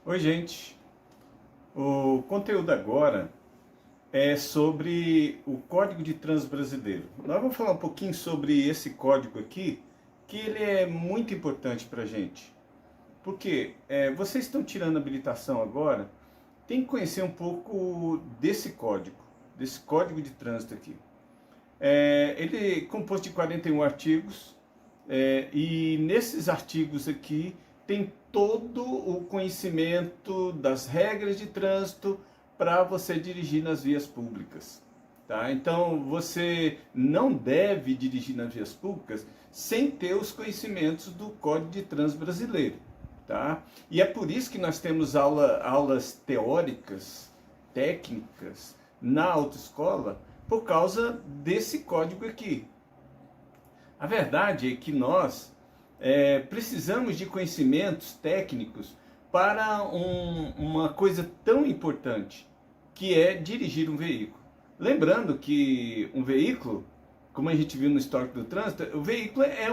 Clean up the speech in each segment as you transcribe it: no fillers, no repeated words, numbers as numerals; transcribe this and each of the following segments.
Oi, gente. O conteúdo agora é sobre o Código de Trânsito Brasileiro. Nós vamos falar um pouquinho sobre esse código aqui, que ele é muito importante para a gente. Porque vocês estão tirando habilitação agora, tem que conhecer um pouco desse código de trânsito aqui. Ele é composto de 41 artigos, e nesses artigos aqui tem todo o conhecimento das regras de trânsito para você dirigir nas vias públicas. Tá? Então você não deve dirigir nas vias públicas sem ter os conhecimentos do Código de Trânsito Brasileiro. Tá? E é por isso que nós temos aulas teóricas, técnicas, na autoescola, por causa desse código aqui. A verdade é que nós precisamos de conhecimentos técnicos para uma coisa tão importante, que é dirigir um veículo. Lembrando que um veículo, como a gente viu no histórico do trânsito, o veículo é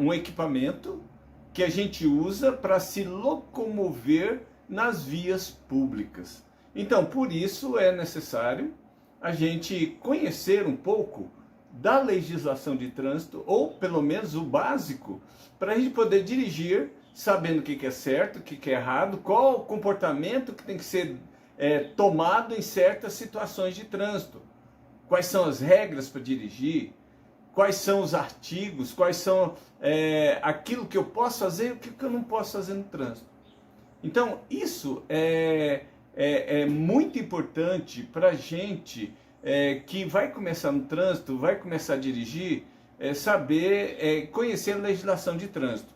um equipamento que a gente usa para se locomover nas vias públicas. Então, por isso é necessário a gente conhecer um pouco da legislação de trânsito, ou pelo menos o básico, para a gente poder dirigir sabendo o que é certo, o que é errado, qual o comportamento que tem que ser tomado em certas situações de trânsito, quais são as regras para dirigir, quais são os artigos, quais são aquilo que eu posso fazer e o que eu não posso fazer no trânsito. Então, isso é muito importante para a gente que vai começar no trânsito, vai começar a dirigir, saber conhecer a legislação de trânsito.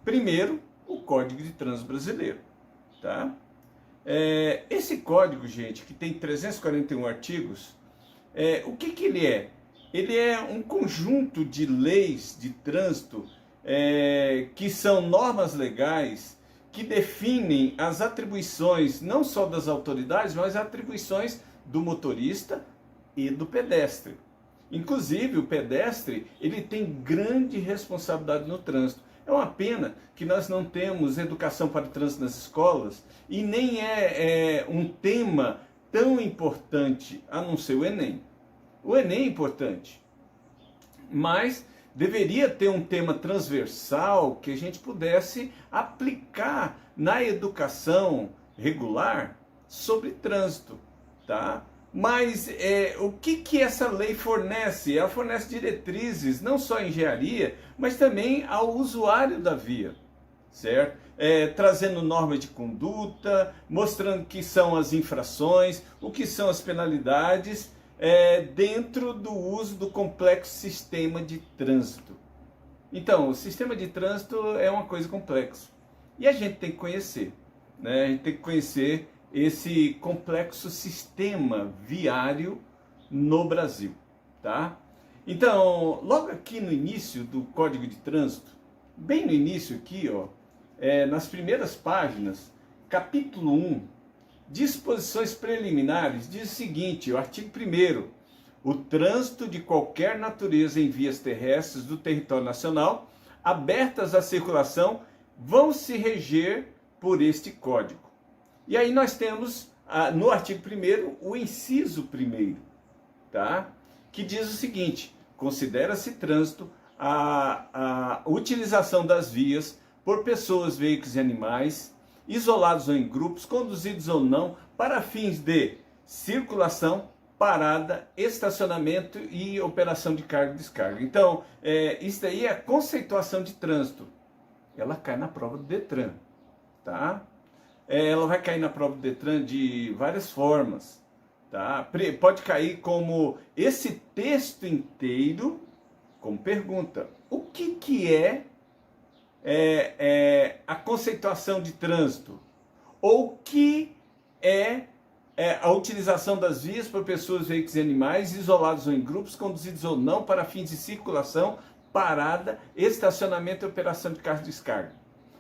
Primeiro, o Código de Trânsito Brasileiro. Tá? Esse código, gente, que tem 341 artigos, o que ele é? Ele é um conjunto de leis de trânsito que são normas legais que definem as atribuições não só das autoridades, mas atribuições do motorista e do pedestre. Inclusive, o pedestre ele tem grande responsabilidade no trânsito. É uma pena que nós não temos educação para o trânsito nas escolas e nem é um tema tão importante a não ser o Enem. O Enem é importante, mas deveria ter um tema transversal que a gente pudesse aplicar na educação regular sobre trânsito, tá? Mas o que essa lei fornece? Ela fornece diretrizes não só à engenharia, mas também ao usuário da via, certo? Trazendo normas de conduta, mostrando o que são as infrações, o que são as penalidades, dentro do uso do complexo sistema de trânsito. Então, o sistema de trânsito é uma coisa complexa e a gente tem que conhecer, né? A gente tem que conhecer esse complexo sistema viário no Brasil, tá? Então, logo aqui no início do Código de Trânsito, bem no início aqui, ó, nas primeiras páginas, capítulo 1, disposições preliminares, diz o seguinte, o artigo 1º, o trânsito de qualquer natureza em vias terrestres do território nacional, abertas à circulação, vão se reger por este código. E aí nós temos, no artigo 1º, o inciso 1º, tá? Que diz o seguinte, considera-se trânsito a utilização das vias por pessoas, veículos e animais, isolados ou em grupos, conduzidos ou não, para fins de circulação, parada, estacionamento e operação de carga e descarga. Então, isso daí é a conceituação de trânsito. Ela cai na prova do Detran, tá? Ela vai cair na prova do Detran de várias formas, tá? Pode cair como esse texto inteiro, como pergunta. O que é a conceituação de trânsito? Ou o que é a utilização das vias por pessoas, veículos e animais, isolados ou em grupos, conduzidos ou não, para fins de circulação, parada, estacionamento e operação de carga e descarga.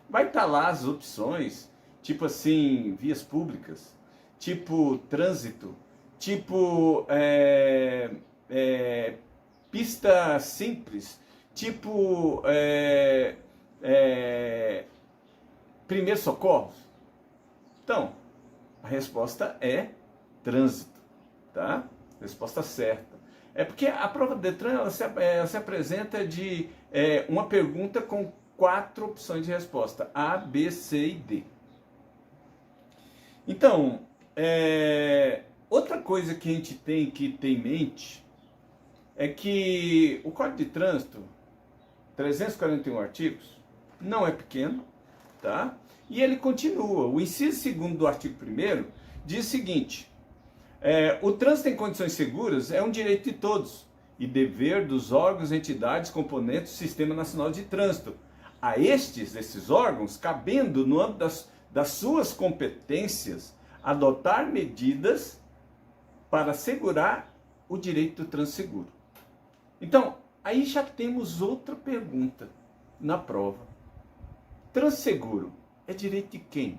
Vai estar lá as opções, tipo assim, vias públicas, tipo trânsito, tipo pista simples, tipo primeiros socorros? Então, a resposta é trânsito, tá? Resposta certa. É porque a prova do Detran ela se apresenta de uma pergunta com 4 opções de resposta: A, B, C e D. Então, outra coisa que a gente tem que ter em mente é que o Código de Trânsito, 341 artigos, não é pequeno, tá? E ele continua. O inciso 2º do artigo 1º diz o seguinte: o trânsito em condições seguras é um direito de todos e dever dos órgãos, entidades, componentes do Sistema Nacional de Trânsito. A esses órgãos, cabendo no âmbito das suas competências, adotar medidas para assegurar o direito do trânsito seguro. Então, aí já temos outra pergunta na prova. Trânsito seguro é direito de quem?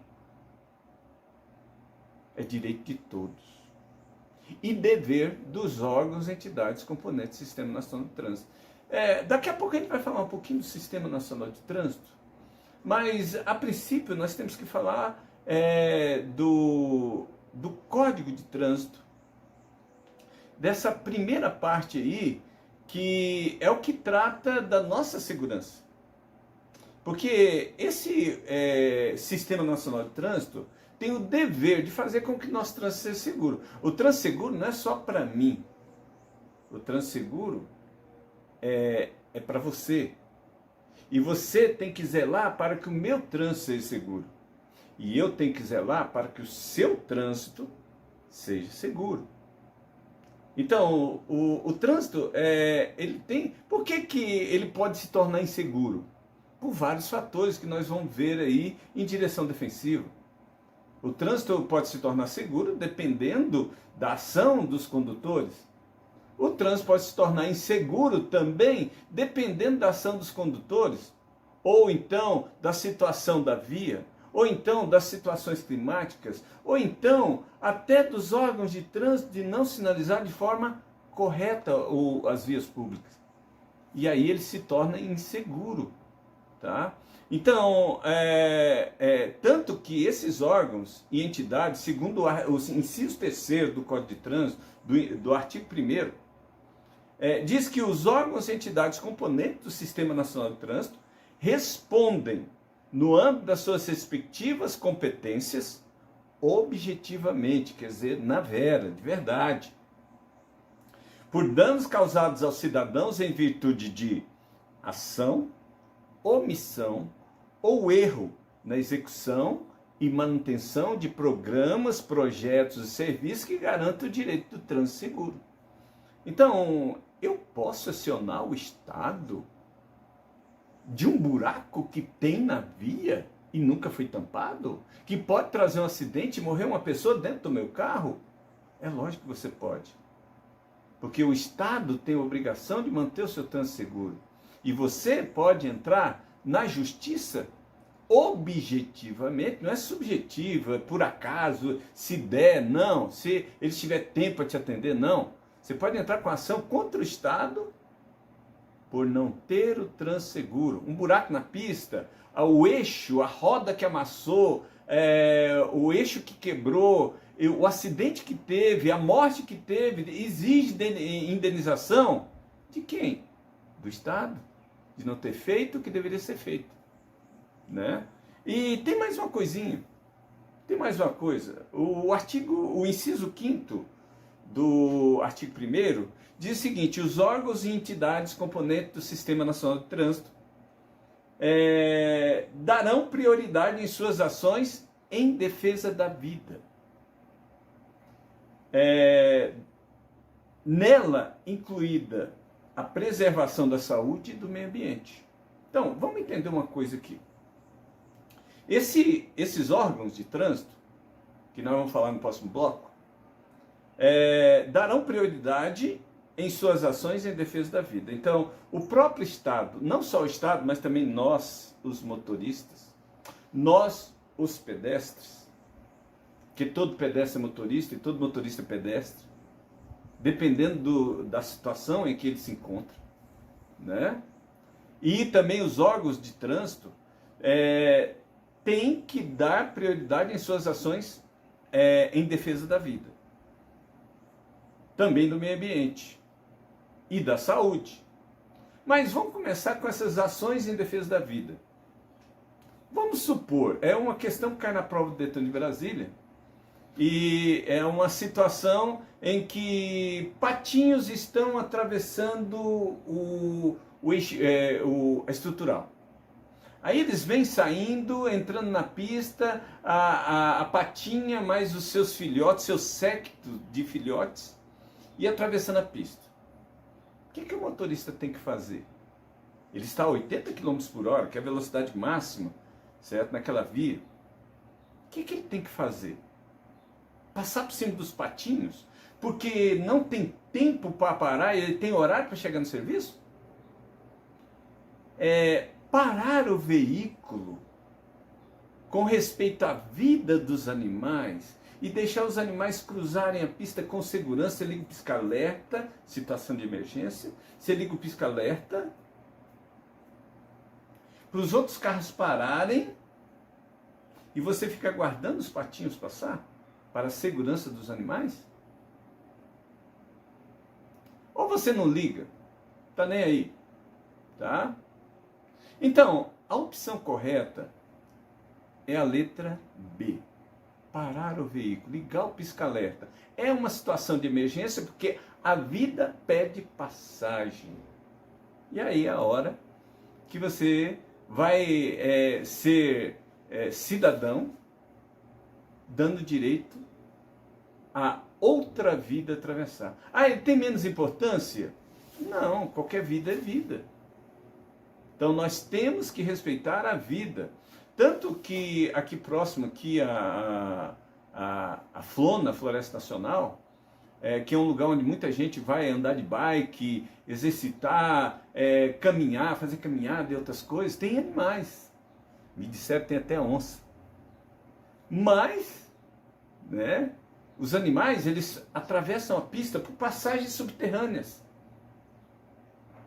É direito de todos. E dever dos órgãos, entidades, componentes do Sistema Nacional de Trânsito. Daqui a pouco a gente vai falar um pouquinho do Sistema Nacional de Trânsito, mas a princípio nós temos que falar do Código de Trânsito, dessa primeira parte aí, que é o que trata da nossa segurança. Porque esse Sistema Nacional de Trânsito tem o dever de fazer com que nosso trânsito seja seguro. O trânsito seguro não é só para mim. O trânsito seguro é para você. E você tem que zelar para que o meu trânsito seja seguro. E eu tenho que zelar para que o seu trânsito seja seguro. Então, o trânsito, ele tem... Por que ele pode se tornar inseguro? Por vários fatores que nós vamos ver aí em direção defensiva. O trânsito pode se tornar seguro dependendo da ação dos condutores. O trânsito pode se tornar inseguro também dependendo da ação dos condutores, ou então da situação da via, ou então das situações climáticas, ou então até dos órgãos de trânsito de não sinalizar de forma correta as vias públicas. E aí ele se torna inseguro, tá? Então, tanto que esses órgãos e entidades, segundo o inciso 3º do Código de Trânsito, do artigo 1º, diz que os órgãos e entidades componentes do Sistema Nacional de Trânsito respondem, no âmbito das suas respectivas competências, objetivamente, quer dizer, na vera, de verdade, por danos causados aos cidadãos em virtude de ação, omissão ou erro na execução e manutenção de programas, projetos e serviços que garantam o direito do trânsito seguro. Então, eu posso acionar o Estado de um buraco que tem na via e nunca foi tampado? Que pode trazer um acidente e morrer uma pessoa dentro do meu carro? É lógico que você pode. Porque o Estado tem a obrigação de manter o seu trânsito seguro. E você pode entrar na justiça objetivamente, não é subjetiva, por acaso, se der, não, se ele tiver tempo para te atender, não. Você pode entrar com ação contra o Estado por não ter o trânsito seguro. Um buraco na pista, o eixo, a roda que amassou, o eixo que quebrou, o acidente que teve, a morte que teve, exige indenização de quem? Do Estado, de não ter feito o que deveria ser feito, né? E tem mais uma coisinha, tem mais uma coisa. O inciso 5º do artigo 1º diz o seguinte: os órgãos e entidades componentes do Sistema Nacional de Trânsito darão prioridade em suas ações em defesa da vida. Nela incluída a preservação da saúde e do meio ambiente. Então, vamos entender uma coisa aqui. Esses órgãos de trânsito, que nós vamos falar no próximo bloco, darão prioridade em suas ações em defesa da vida. Então, o próprio Estado, não só o Estado, mas também nós, os motoristas, nós, os pedestres, que todo pedestre é motorista e todo motorista é pedestre, dependendo da situação em que ele se encontra, né? E também os órgãos de trânsito tem que dar prioridade em suas ações em defesa da vida, também do meio ambiente e da saúde. Mas vamos começar com essas ações em defesa da vida. Vamos supor, é uma questão que cai na prova do Detran de Brasília, e é uma situação em que patinhos estão atravessando a estrutural. Aí eles vêm saindo, entrando na pista, a patinha mais os seus filhotes, seu séquito de filhotes, e atravessando a pista. O que o motorista tem que fazer? Ele está a 80 km por hora, que é a velocidade máxima, certo? Naquela via. O que ele tem que fazer? Passar por cima dos patinhos? Porque não tem tempo para parar e ele tem horário para chegar no serviço? Parar o veículo com respeito à vida dos animais e deixar os animais cruzarem a pista com segurança. Você liga o pisca-alerta, situação de emergência, você liga o pisca-alerta para os outros carros pararem e você fica aguardando os patinhos passar para a segurança dos animais? Ou você não liga, tá nem aí, tá? Então, a opção correta é a letra B. Parar o veículo, ligar o pisca-alerta. É uma situação de emergência porque a vida pede passagem. E aí é a hora que você vai ser cidadão, dando direito a outra vida atravessar. Ah, ele tem menos importância? Não, qualquer vida é vida. Então nós temos que respeitar a vida. Tanto que aqui próximo, aqui a Flona, Floresta Nacional, que é um lugar onde muita gente vai andar de bike, exercitar, caminhar, fazer caminhada e outras coisas, tem animais. Me disseram que tem até onça. Mas, né, os animais, eles atravessam a pista por passagens subterrâneas.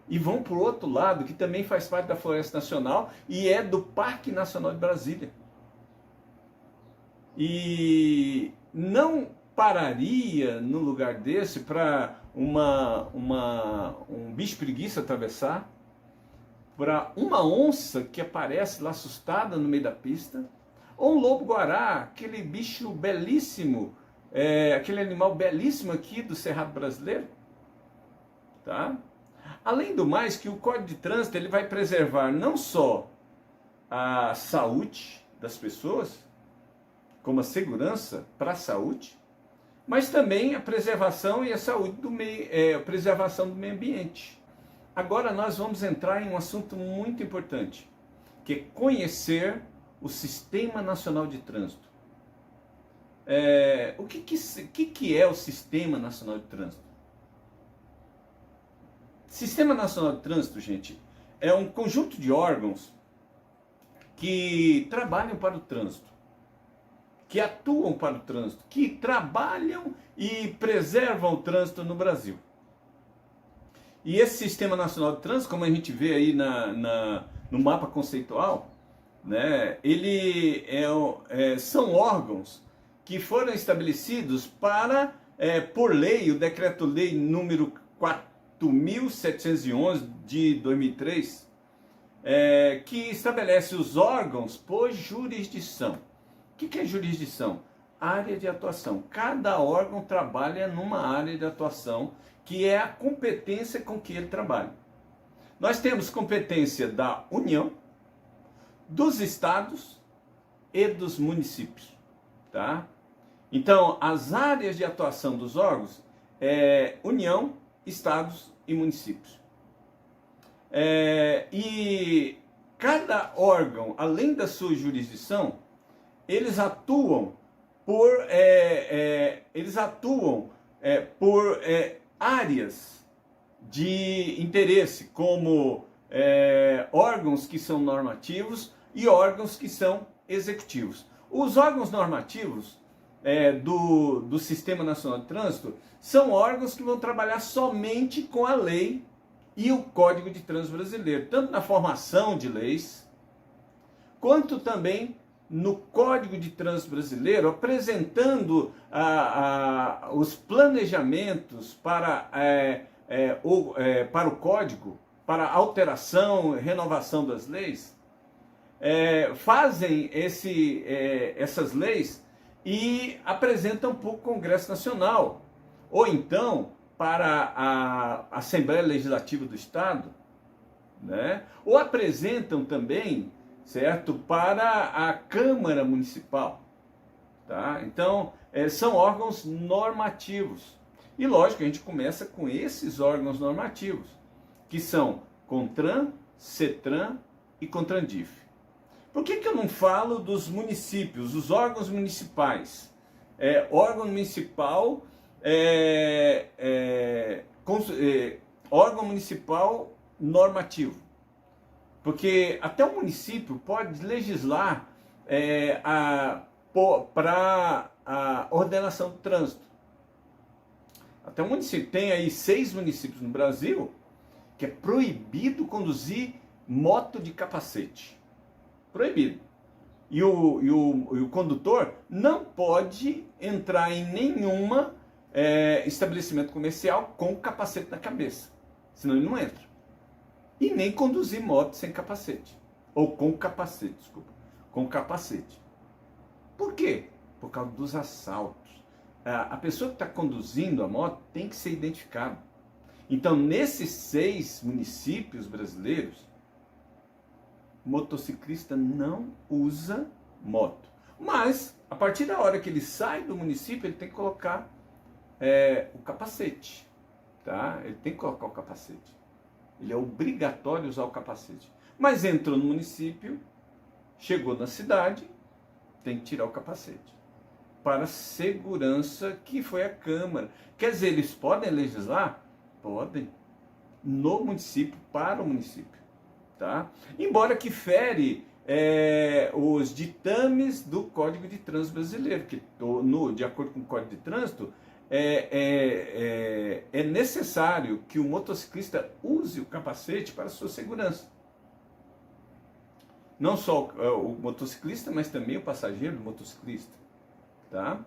E vão para o outro lado, que também faz parte da Floresta Nacional e é do Parque Nacional de Brasília. E não pararia no lugar desse para um bicho preguiça atravessar, para uma onça que aparece lá assustada no meio da pista, ou um lobo-guará, aquele bicho belíssimo, aquele animal belíssimo aqui do Cerrado Brasileiro, tá? Além do mais, que o Código de Trânsito ele vai preservar não só a saúde das pessoas, como a segurança para a saúde, mas também a preservação e a saúde do meio, a preservação do meio ambiente. Agora nós vamos entrar em um assunto muito importante, que é conhecer o Sistema Nacional de Trânsito. O que é o Sistema Nacional de Trânsito? Sistema Nacional de Trânsito, gente, é um conjunto de órgãos que trabalham para o trânsito, que atuam para o trânsito, que trabalham e preservam o trânsito no Brasil. E esse Sistema Nacional de Trânsito, como a gente vê aí no mapa conceitual, né, ele são órgãos que foram estabelecidos para, por lei, o Decreto-Lei número 4.711 de 2003, que estabelece os órgãos por jurisdição. O que é jurisdição? Área de atuação. Cada órgão trabalha numa área de atuação, que é a competência com que ele trabalha. Nós temos competência da União, dos estados e dos municípios, tá? Então, as áreas de atuação dos órgãos é União, estados e municípios. E cada órgão, além da sua jurisdição, eles atuam por áreas de interesse, como órgãos que são normativos e órgãos que são executivos. Os órgãos normativos do Sistema Nacional de Trânsito são órgãos que vão trabalhar somente com a lei e o Código de Trânsito Brasileiro, tanto na formação de leis, quanto também no Código de Trânsito Brasileiro, apresentando os planejamentos para o Código, para alteração, renovação das leis, fazem essas leis e apresentam para o Congresso Nacional, ou então para a Assembleia Legislativa do Estado, né? Ou apresentam também, certo, para a Câmara Municipal, tá? Então, são órgãos normativos. E lógico, a gente começa com esses órgãos normativos, que são CONTRAN, CETRAN e CONTRANDIF. Por que eu não falo dos municípios, os órgãos municipais? Órgão municipal, órgão municipal normativo. Porque até o município pode legislar para a ordenação do trânsito. Até o município, tem aí 6 municípios no Brasil que é proibido conduzir moto de capacete. Proibido. E o condutor não pode entrar em nenhuma estabelecimento comercial com capacete na cabeça. Senão ele não entra. E nem conduzir moto sem capacete. Ou com capacete, desculpa. Com capacete. Por quê? Por causa dos assaltos. A pessoa que está conduzindo a moto tem que ser identificada. Então, nesses 6 municípios brasileiros, motociclista não usa moto. Mas, a partir da hora que ele sai do município, ele tem que colocar o capacete. Tá? Ele tem que colocar o capacete. Ele é obrigatório usar o capacete. Mas entrou no município, chegou na cidade, tem que tirar o capacete. Para segurança, que foi a Câmara. Quer dizer, eles podem legislar? Podem. No município, para o município. Tá? Embora que fere os ditames do Código de Trânsito Brasileiro, que de acordo com o Código de Trânsito, é necessário que o motociclista use o capacete para a sua segurança. Não só o motociclista, mas também o passageiro do motociclista. Tá?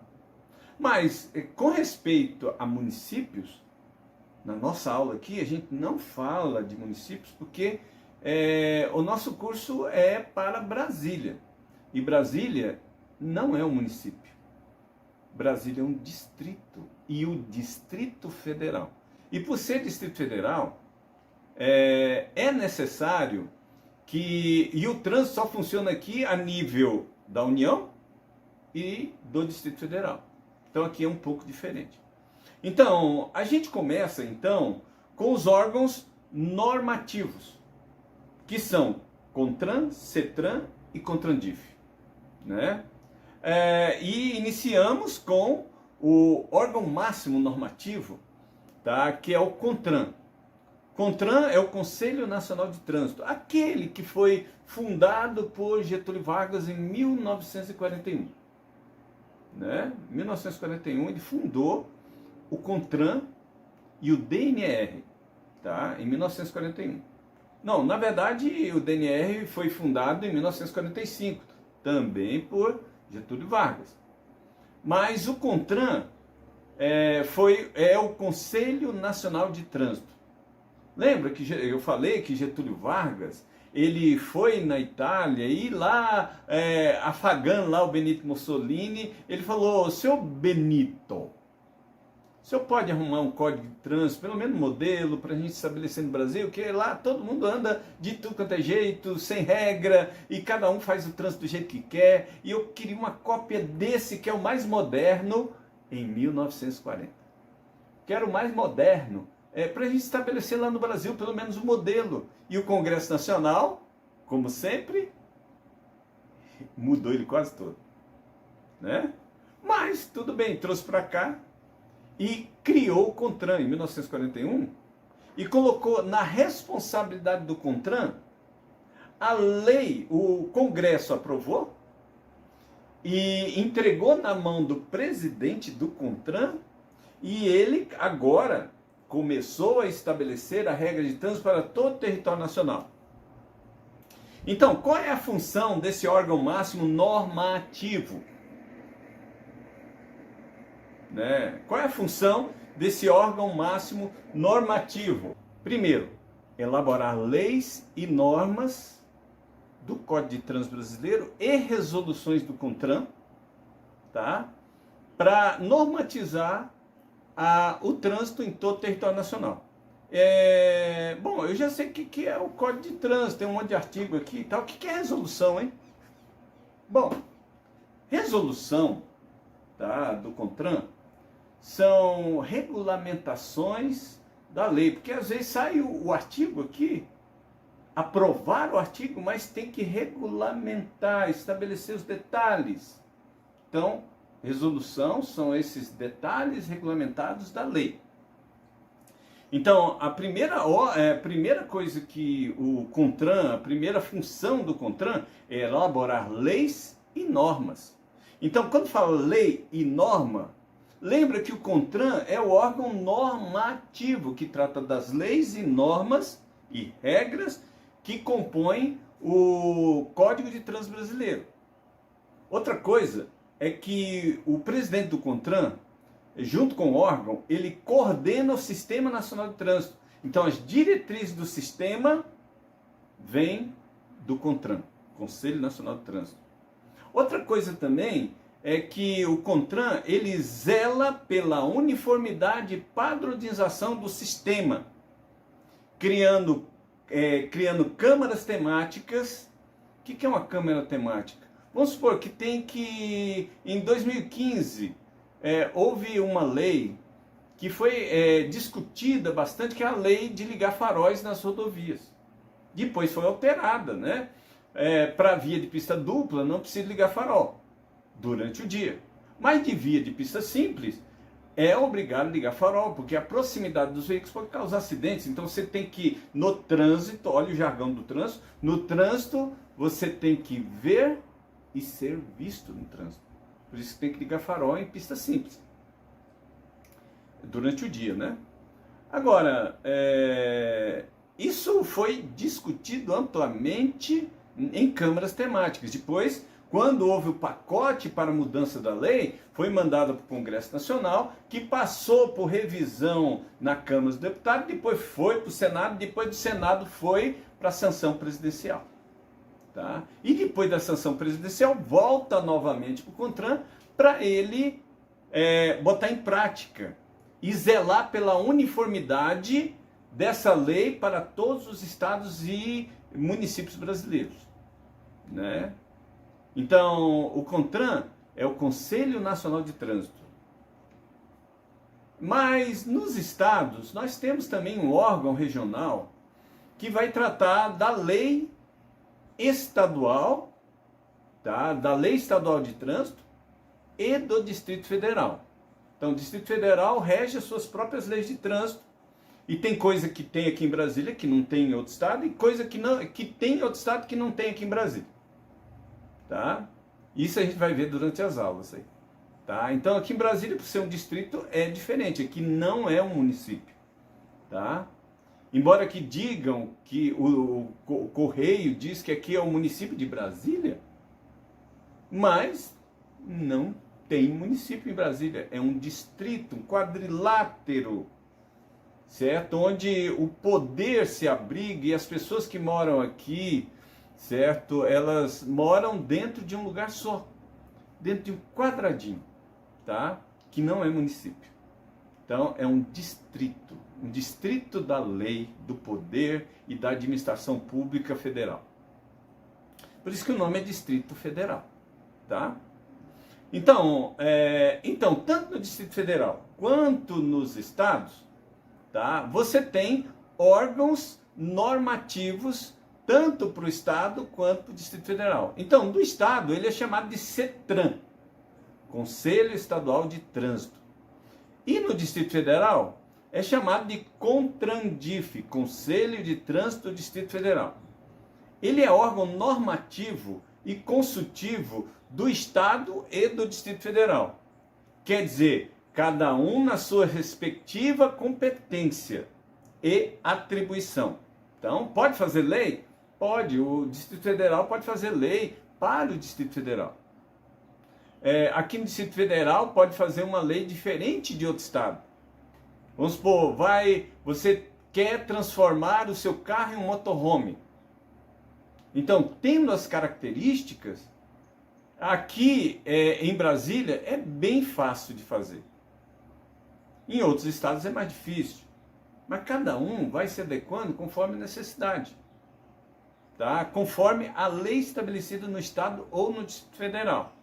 Mas, com respeito a municípios, na nossa aula aqui, a gente não fala de municípios porque o nosso curso é para Brasília. E Brasília não é um município. Brasília é um distrito. E o Distrito Federal. E por ser Distrito Federal, é necessário que... E o trânsito só funciona aqui a nível da União e do Distrito Federal. Então aqui é um pouco diferente. Então, a gente começa então com os órgãos normativos, que são CONTRAN, CETRAN e CONTRANDIF, né? E iniciamos com o órgão máximo normativo, tá? Que é o CONTRAN. CONTRAN é o Conselho Nacional de Trânsito, aquele que foi fundado por Getúlio Vargas em 1941. Né? Em 1941 ele fundou o CONTRAN e o DNR, tá? Em 1941. Não, na verdade o DNR foi fundado em 1945, também por Getúlio Vargas. Mas o CONTRAN é o Conselho Nacional de Trânsito. Lembra que eu falei que Getúlio Vargas, ele foi na Itália e lá, afagando lá o Benito Mussolini, ele falou: seu Benito, o senhor pode arrumar um código de trânsito, pelo menos um modelo, para a gente estabelecer no Brasil, que lá todo mundo anda de tudo quanto é jeito, sem regra, e cada um faz o trânsito do jeito que quer, e eu queria uma cópia desse, que é o mais moderno, em 1940. Quero o mais moderno, para a gente estabelecer lá no Brasil, pelo menos um modelo. E o Congresso Nacional, como sempre, mudou ele quase todo. Né? Mas, tudo bem, trouxe para cá, e criou o CONTRAN em 1941 e colocou na responsabilidade do CONTRAN a lei. O Congresso aprovou e entregou na mão do presidente do CONTRAN, e ele agora começou a estabelecer a regra de trânsito para todo o território nacional. Então, qual é a função desse órgão máximo normativo? Né? Qual é a função desse órgão máximo normativo? Primeiro, elaborar leis e normas do Código de Trânsito Brasileiro e resoluções do CONTRAN, tá? Para normatizar o trânsito em todo o território nacional. Bom, eu já sei o que é o Código de Trânsito, tem um monte de artigo aqui e tal. O que é resolução, hein? Bom, resolução, tá, do CONTRAN são regulamentações da lei, porque às vezes sai o artigo aqui, aprovar o artigo, mas tem que regulamentar, estabelecer os detalhes. Então, resolução são esses detalhes regulamentados da lei. Então, a primeira coisa que o CONTRAN, a primeira função do CONTRAN é elaborar leis e normas. Então, quando fala lei e norma, lembra que o CONTRAN é o órgão normativo que trata das leis e normas e regras que compõem o Código de Trânsito Brasileiro. Outra coisa é que o presidente do CONTRAN, junto com o órgão, ele coordena o Sistema Nacional de Trânsito. Então, as diretrizes do sistema vêm do CONTRAN, Conselho Nacional de Trânsito. Outra coisa também é que o CONTRAN, ele zela pela uniformidade e padronização do sistema, criando câmaras temáticas. O que é uma câmara temática? Vamos supor que em 2015, houve uma lei que foi discutida bastante, que é a lei de ligar faróis nas rodovias. Depois foi alterada, né? Para via de pista dupla, não precisa ligar farol durante o dia. Mas de via de pista simples, é obrigado a ligar farol, porque a proximidade dos veículos pode causar acidentes. Então você tem que, no trânsito, olha o jargão do trânsito, no trânsito você tem que ver e ser visto no trânsito. Por isso que tem que ligar farol em pista simples, durante o dia, né? Agora, isso foi discutido amplamente em câmaras temáticas. Depois, quando houve o pacote para a mudança da lei, foi mandado para o Congresso Nacional, que passou por revisão na Câmara dos Deputados, depois foi para o Senado, depois do Senado foi para a sanção presidencial. Tá? E depois da sanção presidencial, volta novamente para o CONTRAN para ele botar em prática e zelar pela uniformidade dessa lei para todos os estados e municípios brasileiros, né? Então, o CONTRAN é o Conselho Nacional de Trânsito. Mas nos estados, nós temos também um órgão regional que vai tratar da lei estadual, tá? Da lei estadual de trânsito e do Distrito Federal. Então, o Distrito Federal rege as suas próprias leis de trânsito. E tem coisa que tem aqui em Brasília que não tem em outro estado, e coisa que tem em outro estado que não tem aqui em Brasília. Tá? Isso a gente vai ver durante as aulas aí. Tá? Então, aqui em Brasília, por ser um distrito, é diferente. Aqui não é um município. Tá? Embora que digam que o Correio diz que aqui é o município de Brasília, mas não tem município em Brasília. É um distrito, um quadrilátero, certo? Onde o poder se abriga e as pessoas que moram aqui, certo? Elas moram dentro de um lugar só, dentro de um quadradinho, tá? Que não é município. Então, é um distrito da lei, do poder e da administração pública federal. Por isso que o nome é Distrito Federal, tá? Então, tanto no Distrito Federal quanto nos estados, tá? Você tem órgãos normativos tanto para o estado quanto para o Distrito Federal. Então, do estado, ele é chamado de CETRAN, Conselho Estadual de Trânsito. E no Distrito Federal, é chamado de CONTRANDIF, Conselho de Trânsito do Distrito Federal. Ele é órgão normativo e consultivo do estado e do Distrito Federal. Quer dizer, cada um na sua respectiva competência e atribuição. Então, pode fazer lei? Pode, o Distrito Federal pode fazer lei para o Distrito Federal. Aqui no Distrito Federal pode fazer uma lei diferente de outro estado. Vamos supor, você quer transformar o seu carro em um motorhome. Então, tendo as características, aqui em Brasília é bem fácil de fazer. Em outros estados é mais difícil. Mas cada um vai se adequando conforme a necessidade. Tá? Conforme a lei estabelecida no estado ou no Distrito Federal.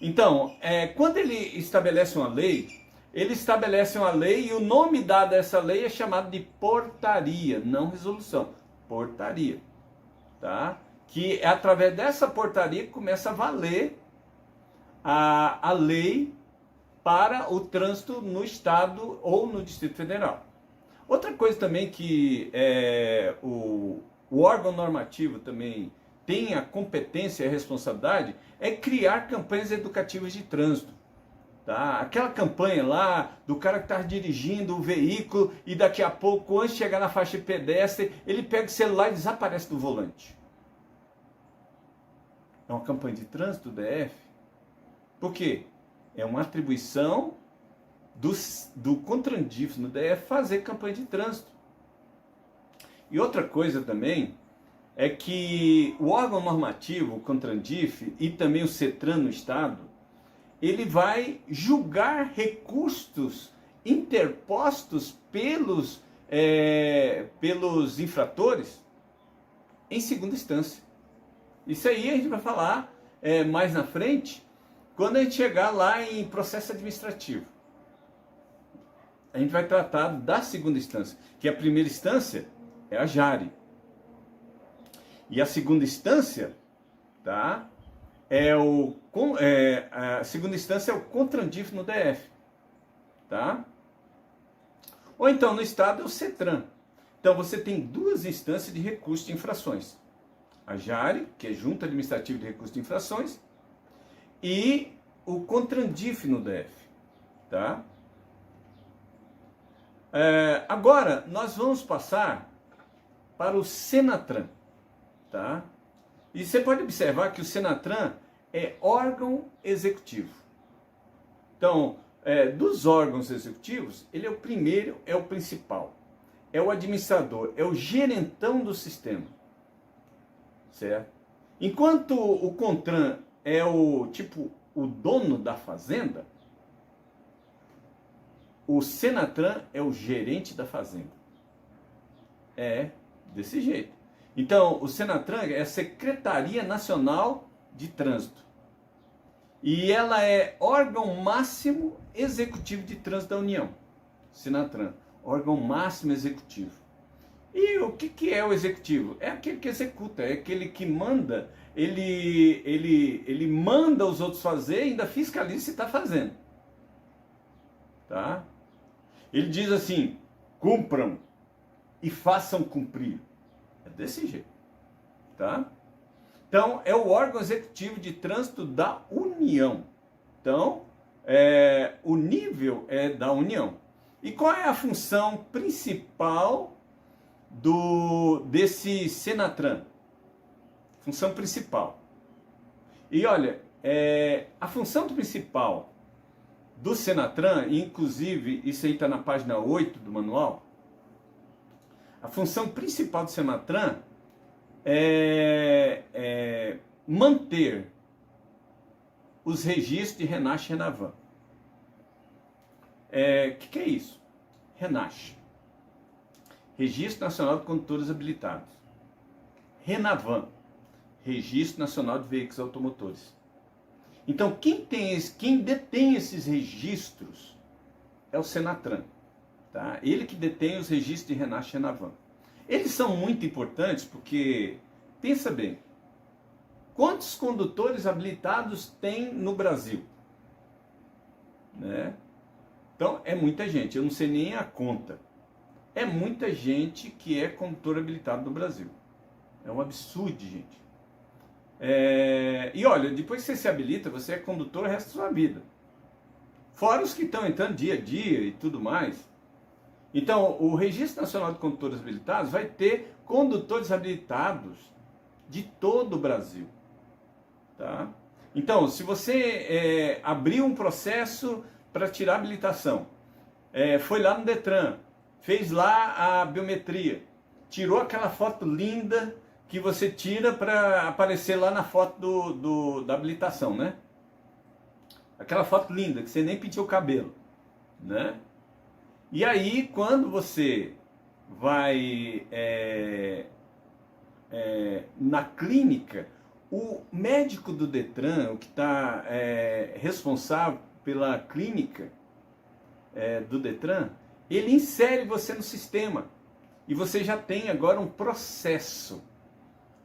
Então, quando ele estabelece uma lei, e o nome dado a essa lei é chamado de portaria, não resolução. Portaria. Tá? Que é através dessa portaria que começa a valer a lei para o trânsito no estado ou no Distrito Federal. Outra coisa também que o órgão normativo também tem a competência e a responsabilidade é criar campanhas educativas de trânsito. Tá? Aquela campanha lá do cara que está dirigindo o veículo e daqui a pouco, antes de chegar na faixa de pedestre, ele pega o celular e desaparece do volante. É uma campanha de trânsito do DF. Por quê? É uma atribuição do CONTRANDIF no DF fazer campanha de trânsito. E outra coisa também é que o órgão normativo, o CONTRANDIF e também o CETRAN no estado, ele vai julgar recursos interpostos pelos infratores em segunda instância. Isso aí a gente vai falar mais na frente, quando a gente chegar lá em processo administrativo. A gente vai tratar da segunda instância, que a primeira instância é a JARE. E a segunda instância, tá? A segunda instância é o CONTRANDIF no DF, tá? Ou então no estado é o CETRAN. Então você tem duas instâncias de recurso de infrações. A JARE, que é Junta Administrativa de Recursos de Infrações, e o CONTRANDIF no DF, tá? Agora nós vamos passar para o SENATRAN. Tá? E você pode observar que o SENATRAN é órgão executivo. Então, dos órgãos executivos, ele é o primeiro, é o principal. É o administrador, é o gerentão do sistema. Certo? Enquanto o CONTRAN é o dono da fazenda, o SENATRAN é o gerente da fazenda. É desse jeito. Então, o SENATRAN é a Secretaria Nacional de Trânsito. E ela é órgão máximo executivo de trânsito da União. SENATRAN, órgão máximo executivo. E o que é o executivo? É aquele que executa, é aquele que manda, ele manda os outros fazer e ainda fiscaliza se está fazendo. Tá? Ele diz assim, cumpram e façam cumprir. É desse jeito, tá? Então, é o órgão executivo de trânsito da União. Então, o nível é da União. E qual é a função principal desse SENATRAN? Função principal. E olha, a função principal do SENATRAN, inclusive, isso aí está na página 8 do manual, a função principal do SENATRAN é manter os registros de RENASH e RENAVAN. Que é isso? RENASH, Registro Nacional de Condutores Habilitados. RENAVAN, Registro Nacional de Veículos Automotores. Então, quem detém esses registros é o SENATRAN. Tá? Ele que detém os registros de RENASH e RENAVAN. Eles são muito importantes porque, pensa bem, quantos condutores habilitados tem no Brasil? Né? Então, é muita gente, eu não sei nem a conta. É muita gente que é condutor habilitado no Brasil. É um absurdo, gente. E olha, depois que você se habilita, você é condutor o resto da sua vida. Fora os que estão entrando dia a dia e tudo mais. Então, o Registro Nacional de Condutores Habilitados vai ter condutores habilitados de todo o Brasil. Tá? Então, se você abrir um processo para tirar a habilitação, foi lá no Detran, fez lá a biometria, tirou aquela foto linda que você tira para aparecer lá na foto da habilitação, né? Aquela foto linda que você nem pintou o cabelo, né? E aí, quando você vai na clínica, o médico do Detran, o que está responsável pela clínica do Detran, ele insere você no sistema. E você já tem agora um processo,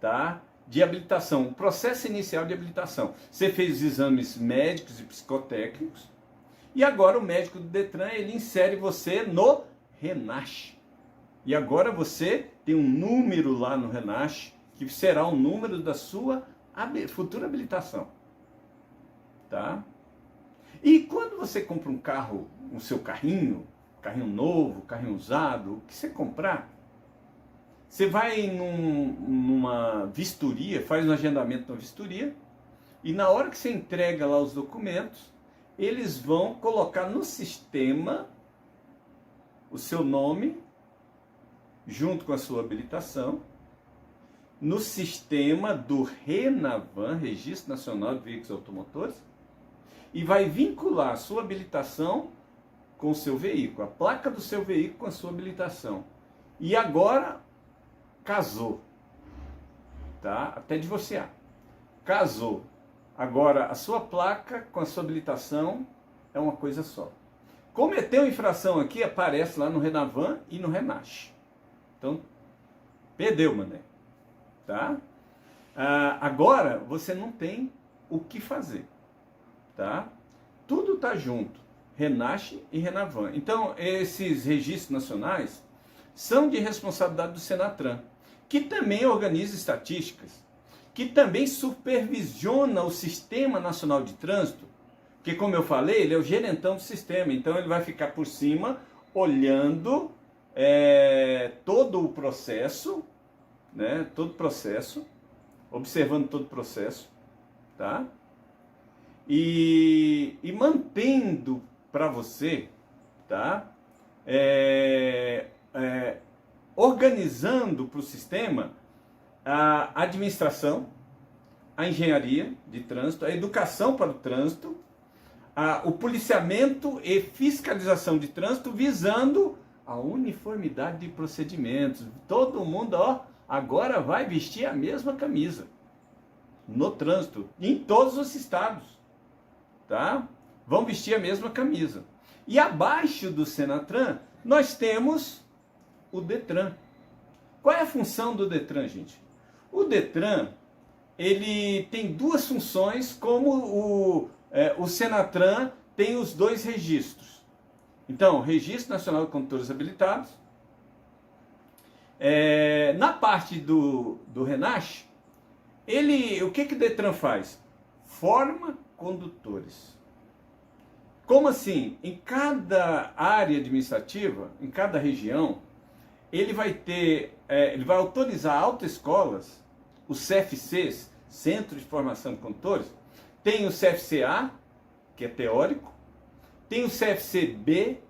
tá, de habilitação, um processo inicial de habilitação. Você fez os exames médicos e psicotécnicos, e agora o médico do Detran, ele insere você no RENASH. E agora você tem um número lá no RENASH, que será o número da sua futura habilitação. Tá? E quando você compra um carro, o seu carrinho novo, carrinho usado, o que você comprar, você vai numa vistoria, faz um agendamento na vistoria, e na hora que você entrega lá os documentos, eles vão colocar no sistema o seu nome, junto com a sua habilitação, no sistema do RENAVAN, Registro Nacional de Veículos Automotores, e vai vincular a sua habilitação com o seu veículo, a placa do seu veículo com a sua habilitação. E agora, casou, tá? Até divorciar. Casou. Agora, a sua placa com a sua habilitação é uma coisa só. Cometeu infração aqui, aparece lá no RENAVAN e no RENASH. Então, perdeu, mané. Tá? Agora, você não tem o que fazer. Tá? Tudo está junto. RENASH e RENAVAN. Então, esses registros nacionais são de responsabilidade do Senatran, que também organiza estatísticas, que também supervisiona o Sistema Nacional de Trânsito, que, como eu falei, ele é o gerentão do sistema, então ele vai ficar por cima, olhando todo o processo, né, todo o processo, observando todo o processo, tá? E mantendo para você, tá? Organizando para o sistema a administração, a engenharia de trânsito, a educação para o trânsito, o policiamento e fiscalização de trânsito, visando a uniformidade de procedimentos. Todo mundo, ó, agora vai vestir a mesma camisa no trânsito, em todos os estados, tá? Vão vestir a mesma camisa. E abaixo do Senatran, nós temos o Detran. Qual é a função do Detran, gente? O Detran, ele tem duas funções, como o Senatran tem os dois registros. Então, Registro Nacional de Condutores Habilitados. Na parte do RENASH, o que o Detran faz? Forma condutores. Como assim? Em cada área administrativa, em cada região, ele vai autorizar autoescolas, os CFCs, Centro de Formação de Condutores. Tem o CFCA, que é teórico, tem o CFCB,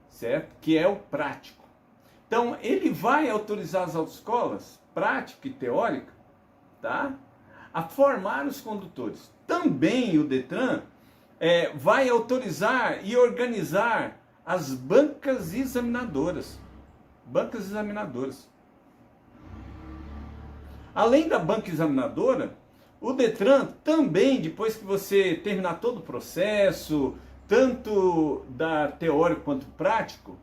certo? Que é o prático. Então, ele vai autorizar as autoescolas, prática e teórica, tá? A formar os condutores. Também o Detran vai autorizar e organizar as bancas examinadoras. Bancas examinadoras. Além da banca examinadora, o Detran também, depois que você terminar todo o processo, tanto da teórico quanto prático,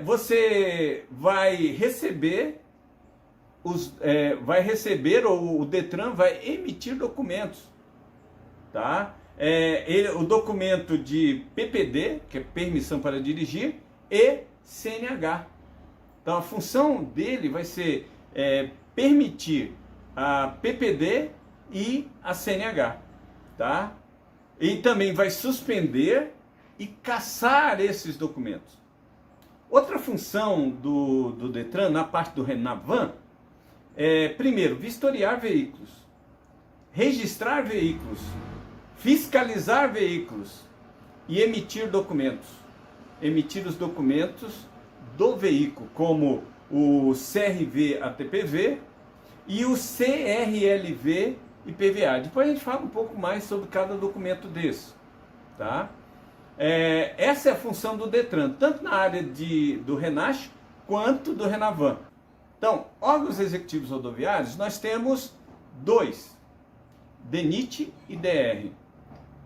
você vai receber ou o Detran vai emitir documentos, tá? O documento de PPD, que é permissão para dirigir, e CNH. Então a função dele vai ser permitir a PPD e a CNH, tá? E também vai suspender e cassar esses documentos. Outra função do Detran, na parte do Renavan, é, primeiro, vistoriar veículos, registrar veículos, fiscalizar veículos e emitir documentos. Emitir os documentos do veículo, como o CRV-ATPV e o CRLV e PVA. Depois a gente fala um pouco mais sobre cada documento desse, tá? Essa é a função do Detran, tanto na área do RENASH quanto do Renavan. Então, órgãos executivos rodoviários, nós temos dois, DENIT e DR.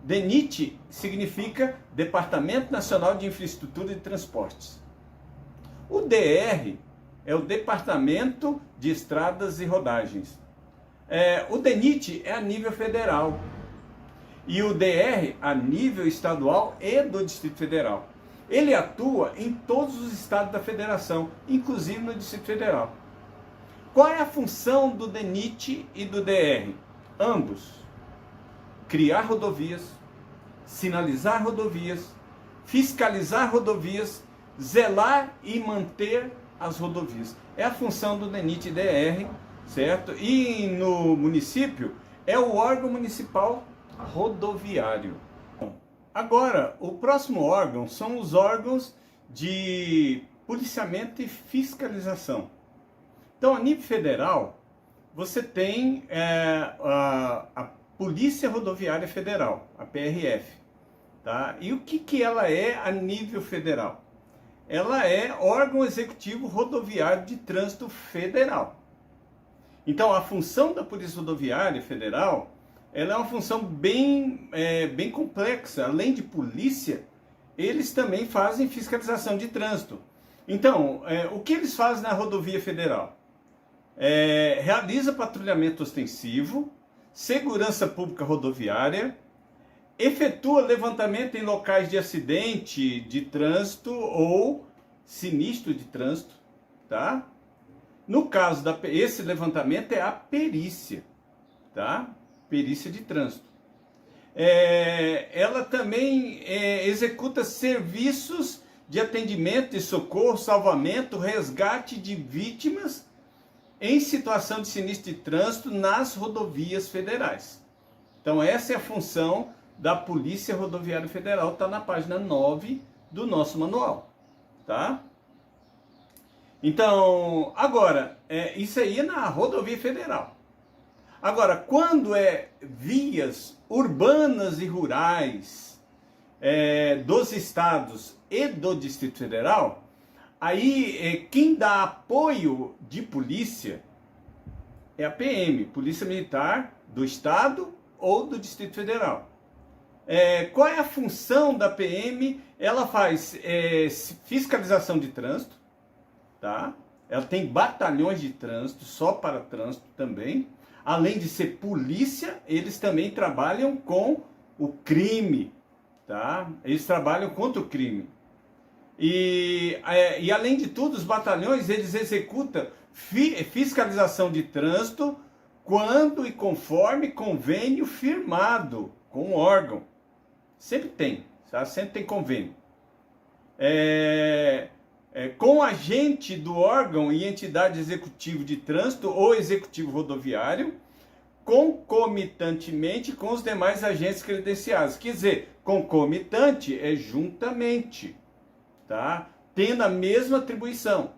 DENIT significa Departamento Nacional de Infraestrutura de Transportes. O DR é o Departamento de Estradas e Rodagens. O DENIT é a nível federal e o DR a nível estadual e do Distrito Federal. Ele atua em todos os estados da federação, inclusive no Distrito Federal. Qual é a função do DENIT e do DR? Ambos: criar rodovias, sinalizar rodovias, fiscalizar rodovias, zelar e manter as rodovias. É a função do DENIT e DR, certo? E no município é o órgão municipal rodoviário. Agora, o próximo órgão são os órgãos de policiamento e fiscalização. Então, a nível federal, você tem a Polícia Rodoviária Federal, a PRF. Tá? E o que ela é a nível federal? Ela é órgão executivo rodoviário de trânsito federal. Então, a função da Polícia Rodoviária Federal, ela é uma função bem complexa. Além de polícia, eles também fazem fiscalização de trânsito. Então, o que eles fazem na rodovia federal? Realiza patrulhamento ostensivo, segurança pública rodoviária, efetua levantamento em locais de acidente de trânsito ou sinistro de trânsito, tá? No caso esse levantamento é a perícia, tá? Perícia de trânsito. Ela também executa serviços de atendimento e socorro, salvamento, resgate de vítimas em situação de sinistro de trânsito nas rodovias federais. Então essa é a função da Polícia Rodoviária Federal, está na página 9 do nosso manual, tá? Então, agora, isso aí é na rodovia federal. Agora, quando é vias urbanas e rurais dos estados e do Distrito Federal, aí quem dá apoio de polícia é a PM, Polícia Militar do Estado ou do Distrito Federal. Qual é a função da PM? Ela faz fiscalização de trânsito, tá? Ela tem batalhões de trânsito, só para trânsito também. Além de ser polícia, eles também trabalham com o crime, tá? Eles trabalham contra o crime. E além de tudo, os batalhões, eles executam fiscalização de trânsito quando e conforme convênio firmado com o órgão. Sempre tem, tá? Sempre tem convênio. Com agente do órgão e entidade executiva de trânsito ou executivo rodoviário, concomitantemente com os demais agentes credenciados. Quer dizer, concomitante é juntamente, tá? Tendo a mesma atribuição.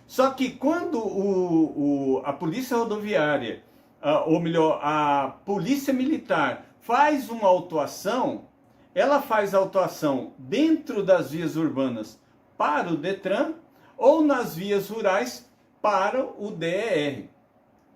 Só que quando a Polícia Rodoviária, ou melhor, a Polícia Militar faz uma autuação, ela faz a autuação dentro das vias urbanas para o Detran ou nas vias rurais para o DER.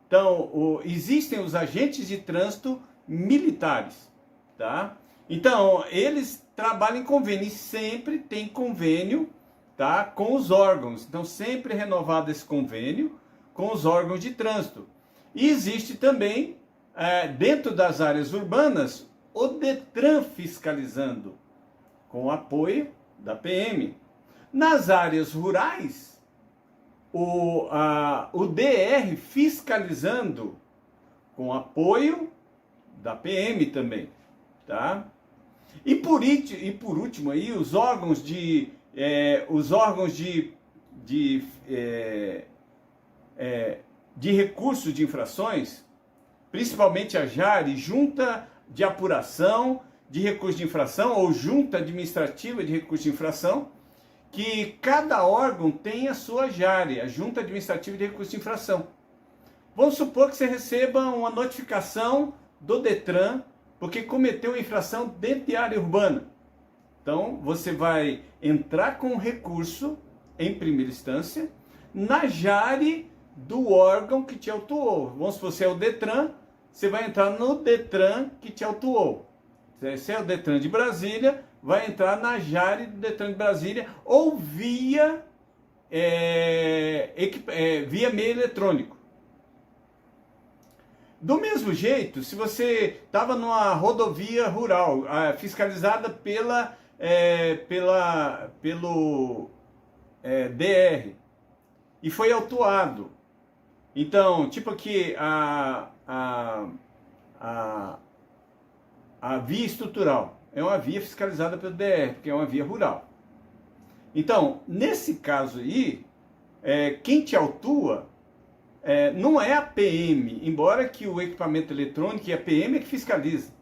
Então, existem os agentes de trânsito militares, tá? Então, eles trabalham em convênio e sempre tem convênio, tá, com os órgãos. Então, sempre é renovado esse convênio com os órgãos de trânsito. E existe também, dentro das áreas urbanas, o Detran fiscalizando, com o apoio da PM. Nas áreas rurais, o DR fiscalizando, com apoio da PM também, tá? E por último aí, os órgãos de os órgãos de recurso de infrações, principalmente a JARE, Junta de Apuração de Recurso de Infração, ou Junta Administrativa de Recurso de Infração, que cada órgão tem a sua JARE, a Junta Administrativa de Recurso de Infração. Vamos supor que você receba uma notificação do Detran, porque cometeu uma infração dentro de área urbana. Então, você vai entrar com recurso, em primeira instância, na JARE do órgão que te autuou. Vamos supor, se é o Detran, você vai entrar no Detran que te autuou. Se é o Detran de Brasília, vai entrar na JARE do Detran de Brasília ou via meio eletrônico. Do mesmo jeito, se você estava numa rodovia rural, fiscalizada pelo DR, e foi autuado. Então, tipo aqui, a via estrutural é uma via fiscalizada pelo DR, porque é uma via rural. Então, nesse caso aí, quem te autua não é a PM, embora que o equipamento eletrônico e a PM é que fiscaliza.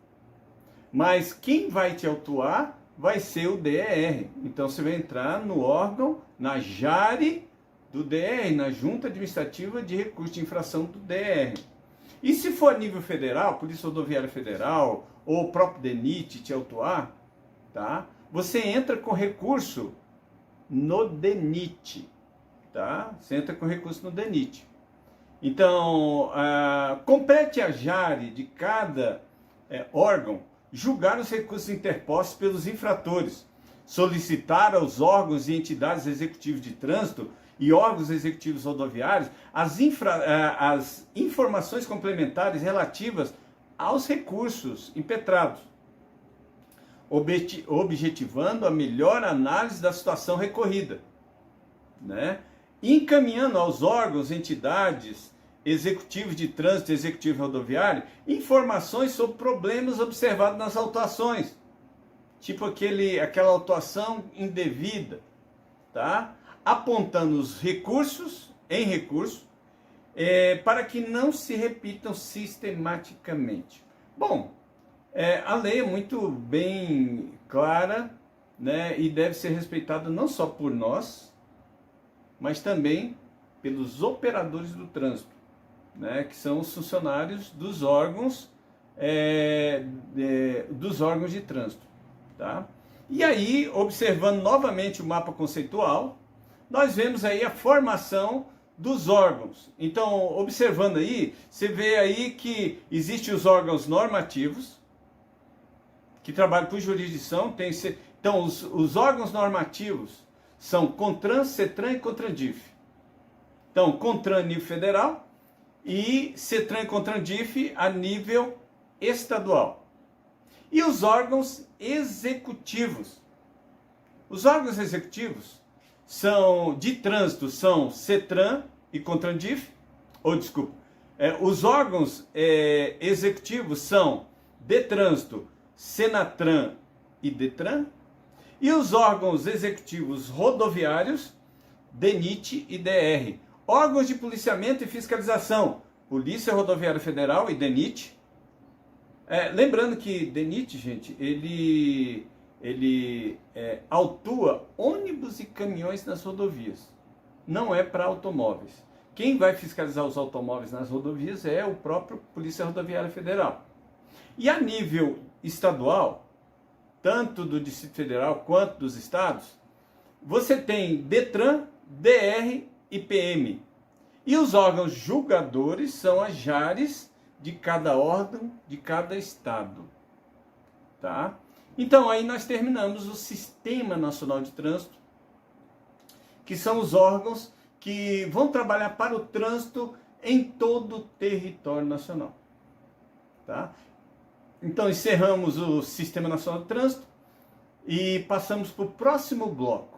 Mas quem vai te autuar vai ser o DR. Então você vai entrar no órgão, na JARE do DR, na Junta Administrativa de Recurso de Infração do DR. E se for a nível federal, Polícia Rodoviária Federal ou o próprio DENIT te autuar, tá? Você entra com recurso no DENIT, tá? Você entra com recurso no DENIT. Então, compete a JARE de cada órgão julgar os recursos interpostos pelos infratores, solicitar aos órgãos e entidades executivos de trânsito e órgãos executivos rodoviários as informações complementares relativas aos recursos impetrados, objetivando a melhor análise da situação recorrida, né? Encaminhando aos órgãos, entidades, executivos de trânsito e executivo rodoviário, informações sobre problemas observados nas autuações, tipo aquela autuação indevida, tá? Apontando os recursos, para que não se repitam sistematicamente. Bom, a lei é muito bem clara, né, e deve ser respeitada não só por nós, mas também pelos operadores do trânsito, né, que são os funcionários dos órgãos de trânsito, tá? E aí, observando novamente o mapa conceitual, nós vemos aí a formação dos órgãos. Então, observando aí, você vê aí que existem os órgãos normativos, que trabalham por jurisdição. Então, os órgãos normativos são CONTRAN, CETRAN e CONTRANDIF. Então, CONTRAN a nível federal e CETRAN e CONTRANDIF a nível estadual. E os órgãos executivos. Os órgãos executivos de trânsito são CETRAN e CONTRANDIF, os órgãos executivos são DETRânsito, SENATRAN e DETRAN, e os órgãos executivos rodoviários, DENIT e DR. Órgãos de policiamento e fiscalização, Polícia Rodoviária Federal e DENIT. Lembrando que DENIT, gente, ele autua ônibus e caminhões nas rodovias. Não é para automóveis. Quem vai fiscalizar os automóveis nas rodovias é o próprio Polícia Rodoviária Federal. E a nível estadual, tanto do Distrito Federal quanto dos estados, você tem DETRAN, DR e PM. E os órgãos julgadores são as JARES de cada órgão, de cada estado. Tá? Então, aí nós terminamos o Sistema Nacional de Trânsito, que são os órgãos que vão trabalhar para o trânsito em todo o território nacional. Tá? Então, encerramos o Sistema Nacional de Trânsito e passamos para o próximo bloco.